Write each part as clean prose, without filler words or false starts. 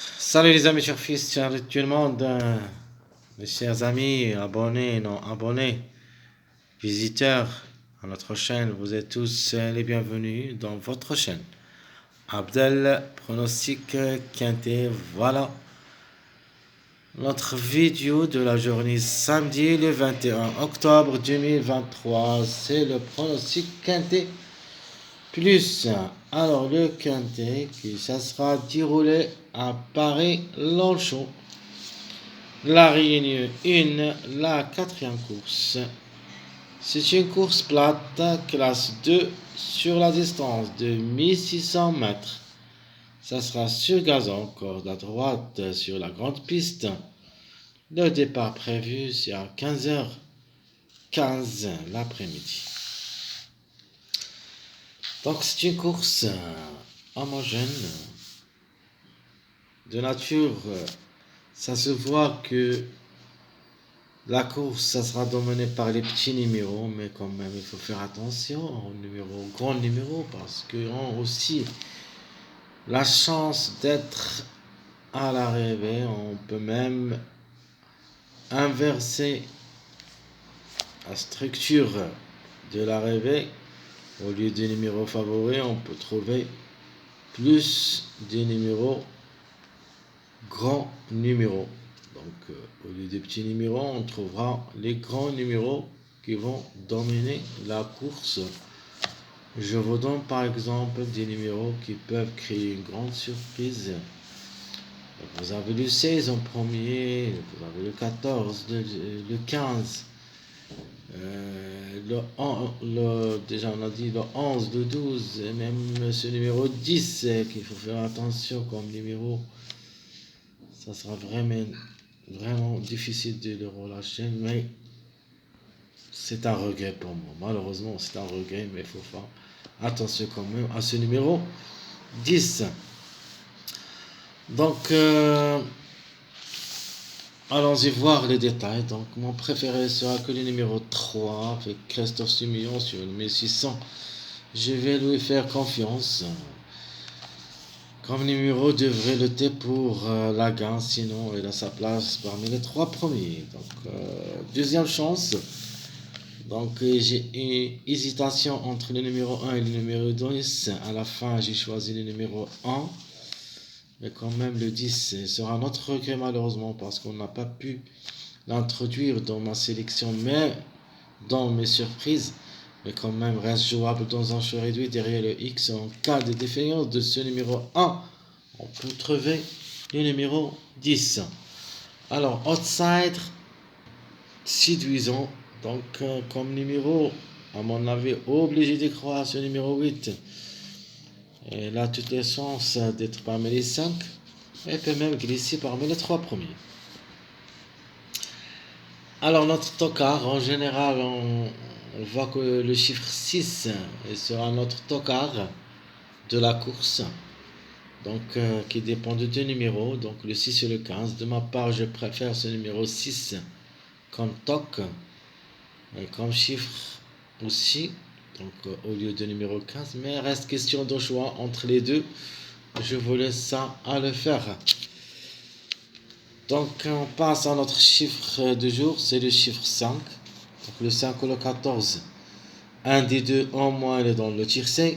Salut les amis, chers fils, salut tout le monde, mes chers amis, abonnés, non abonnés, visiteurs à notre chaîne, vous êtes tous les bienvenus dans votre chaîne. Abdel, pronostic quintet, voilà notre vidéo de la journée samedi le 21 octobre 2023, c'est le pronostic quintet plus. Alors le quintet, ça sera déroulé à Paris-Longchamp. La Réunion 1, la quatrième course. C'est une course plate, classe 2, sur la distance de 1600 mètres. Ça sera sur gazon, corde à droite sur la grande piste. Le départ prévu, c'est à 15h15 l'après-midi. Donc c'est une course homogène, de nature. Ça se voit que la course, ça sera dominé par les petits numéros, mais quand même, il faut faire attention aux grands numéros, parce qu'ils ont aussi la chance d'être à l'arrivée. On peut même inverser la structure de l'arrivée. Au lieu des numéros favoris, on peut trouver plus de numéros, grands numéros. Donc, au lieu des petits numéros, on trouvera les grands numéros qui vont dominer la course. Je vous donne par exemple des numéros qui peuvent créer une grande surprise. Vous avez le 16 en premier, vous avez le 14, le 15, déjà on a dit le 11, le 12, et même ce numéro 10 qu'il faut faire attention comme numéro. Ça sera vraiment difficile de le relâcher, mais c'est un regret pour moi. Malheureusement, c'est un regret, mais il faut faire attention quand même à ce numéro 10. Donc, allons-y voir les détails. Donc, mon préféré sera que le numéro 3 avec Christophe Simillon sur le 1600. Je vais lui faire confiance. Comme numéro devrait lutter pour la gagne, sinon il a sa place parmi les 3 premiers. Donc, deuxième chance. Donc, j'ai une hésitation entre le numéro 1 et le numéro 10. À la fin, j'ai choisi le numéro 1. Mais quand même, le 10 sera notre regret malheureusement parce qu'on n'a pas pu l'introduire dans ma sélection, mais dans mes surprises. Mais quand même, reste jouable dans un choix réduit derrière le X. En cas de défaillance de ce numéro 1, on peut trouver le numéro 10. Alors, outside, séduisant. Donc, comme numéro, à mon avis, obligé de croire à ce numéro 8. Et là, toutes les chances d'être parmi les 5. Et peut même glisser parmi les 3 premiers. Alors, notre tocard, en général, on voit que le chiffre 6 sera notre tocard de la course. Donc, qui dépend de 2 numéros. Donc, le 6 et le 15. De ma part, je préfère ce numéro 6 comme toc. Comme chiffre aussi, donc au lieu de numéro 15, mais reste question de choix entre les deux. Je vous laisse ça à le faire. Donc on passe à notre chiffre du jour, c'est le chiffre 5. Donc le 5 ou le 14. Un des deux au moins il est dans le tiercé.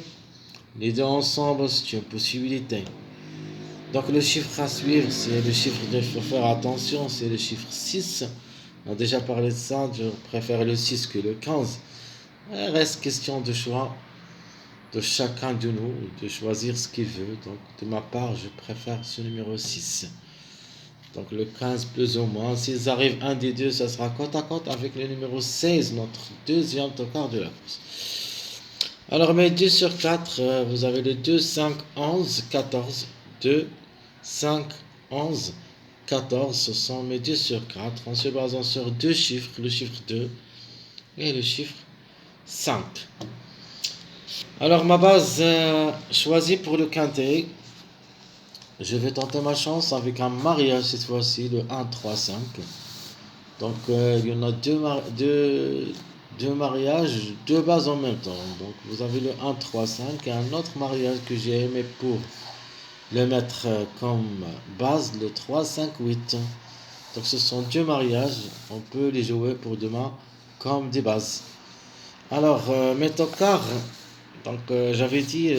Les deux ensemble, c'est une possibilité. Donc le chiffre à suivre, c'est le chiffre qu'il faut faire attention, c'est le chiffre 6. On a déjà parlé de ça, je préfère le 6 que le 15. Il reste question de choix de chacun de nous, de choisir ce qu'il veut. Donc, de ma part, je préfère ce numéro 6. Donc, le 15 plus ou moins. S'ils arrivent un des deux, ça sera côte à côte avec le numéro 16, notre deuxième tocard de la course. Alors, mes 2 sur 4, vous avez le 2, 5, 11, 14. 2, 5, 11, 14. Ce sont mes 2 sur 4 en se basant sur deux chiffres, le chiffre 2 et le chiffre 5. Alors ma base choisie pour le quintet, je vais tenter ma chance avec un mariage cette fois-ci, le 1, 3, 5. Donc il y en a deux mariages, deux bases en même temps. Donc vous avez le 1, 3, 5 et un autre mariage que j'ai aimé pour le mettre comme base le 3, 5, 8. Donc ce sont deux mariages, on peut les jouer pour demain comme des bases. Alors, mes tocards, donc j'avais dit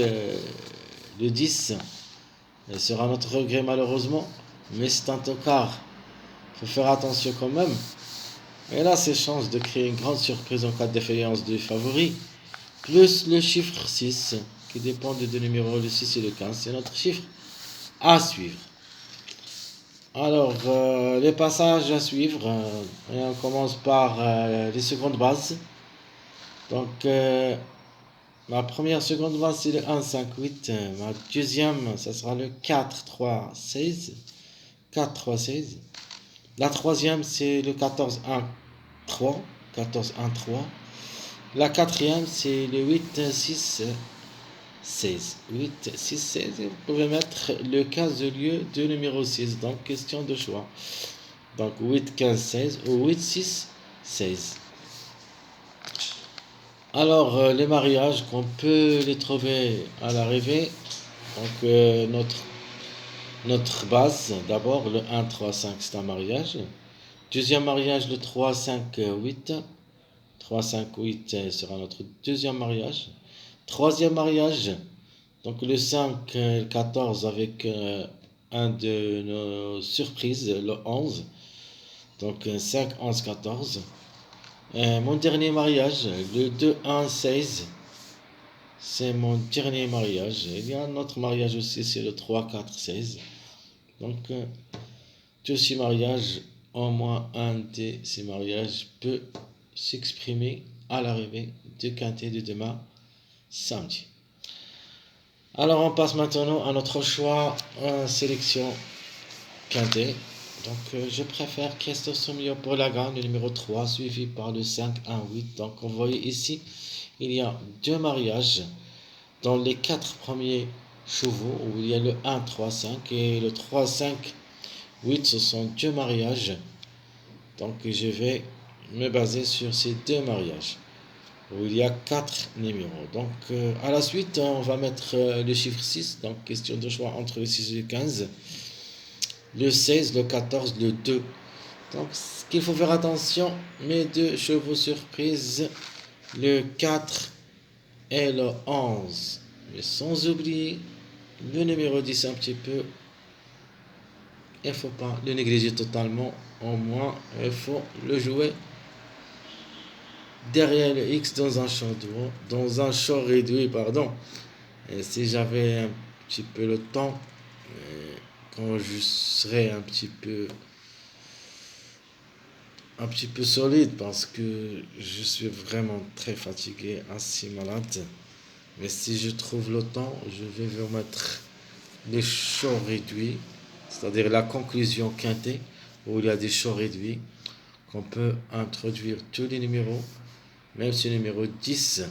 le 10 sera notre regret malheureusement, mais c'est un tocard, il faut faire attention quand même. Et là, c'est chance de créer une grande surprise en cas de défaillance du favori, plus le chiffre 6, qui dépend des deux numéros, le 6 et le 15, c'est notre chiffre à suivre. Alors, les passages à suivre, et on commence par les secondes bases. Donc, ma première seconde base, c'est le 1, 5, 8. Ma deuxième, ça sera le 4, 3, 16. 4, 3, 16. La troisième, c'est le 14, 1, 3. 14, 1, 3. La quatrième, c'est le 8, 6, 16. 8, 6, 16. Et vous pouvez mettre le 15 au lieu de numéro 6. Donc, question de choix. Donc, 8, 15, 16 ou 8, 6, 16. Alors, les mariages, qu'on peut les trouver à l'arrivée. Donc, notre base, d'abord, le 1, 3, 5, c'est un mariage. Deuxième mariage, le 3, 5, 8. 3, 5, 8 sera notre deuxième mariage. Troisième mariage, donc le 5, 14 avec un de nos surprises, le 11. Donc 5, 11, 14. Mon dernier mariage, le 2, 1, 16. C'est mon dernier mariage. Il y a un autre mariage aussi, c'est le 3, 4, 16. Donc, tous ces mariages, au moins un de ces mariages peut s'exprimer à l'arrivée du quintet de demain, samedi. Alors, on passe maintenant à notre choix en sélection quintet. Donc, je préfère Cristo Somio pour la gagne, le numéro 3, suivi par le 5, 1, 8. Donc, vous voyez ici, il y a deux mariages. Dans les 4 premiers chevaux, où il y a le 1, 3, 5 et le 3, 5, 8, ce sont deux mariages. Donc je vais me baser sur ces deux mariages, où il y a 4 numéros. Donc à la suite, on va mettre le chiffre 6, donc question de choix entre le 6 et le 15, le 16, le 14, le 2. Donc ce qu'il faut faire attention, mes deux chevaux surprises, le 4 et le 11. Mais sans oublier le numéro 10 un petit peu. Il ne faut pas le négliger totalement. Au moins, il faut le jouer derrière le X dans un champ réduit, pardon. Et si j'avais un petit peu le temps, quand je serais un petit peu solide, parce que je suis vraiment très fatigué, assez malade. Mais si je trouve le temps, je vais vous mettre les shows réduits, c'est-à-dire la conclusion quintée, où il y a des shows réduits, qu'on peut introduire tous les numéros, même ce numéro 10,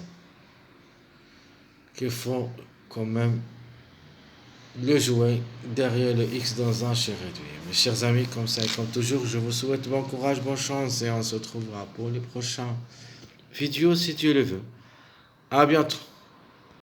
qu'il faut quand même le jouer derrière le X dans un show réduit. Mes chers amis, comme ça et comme toujours, je vous souhaite bon courage, bonne chance, et on se retrouvera pour les prochains vidéos si Dieu le veut. À bientôt.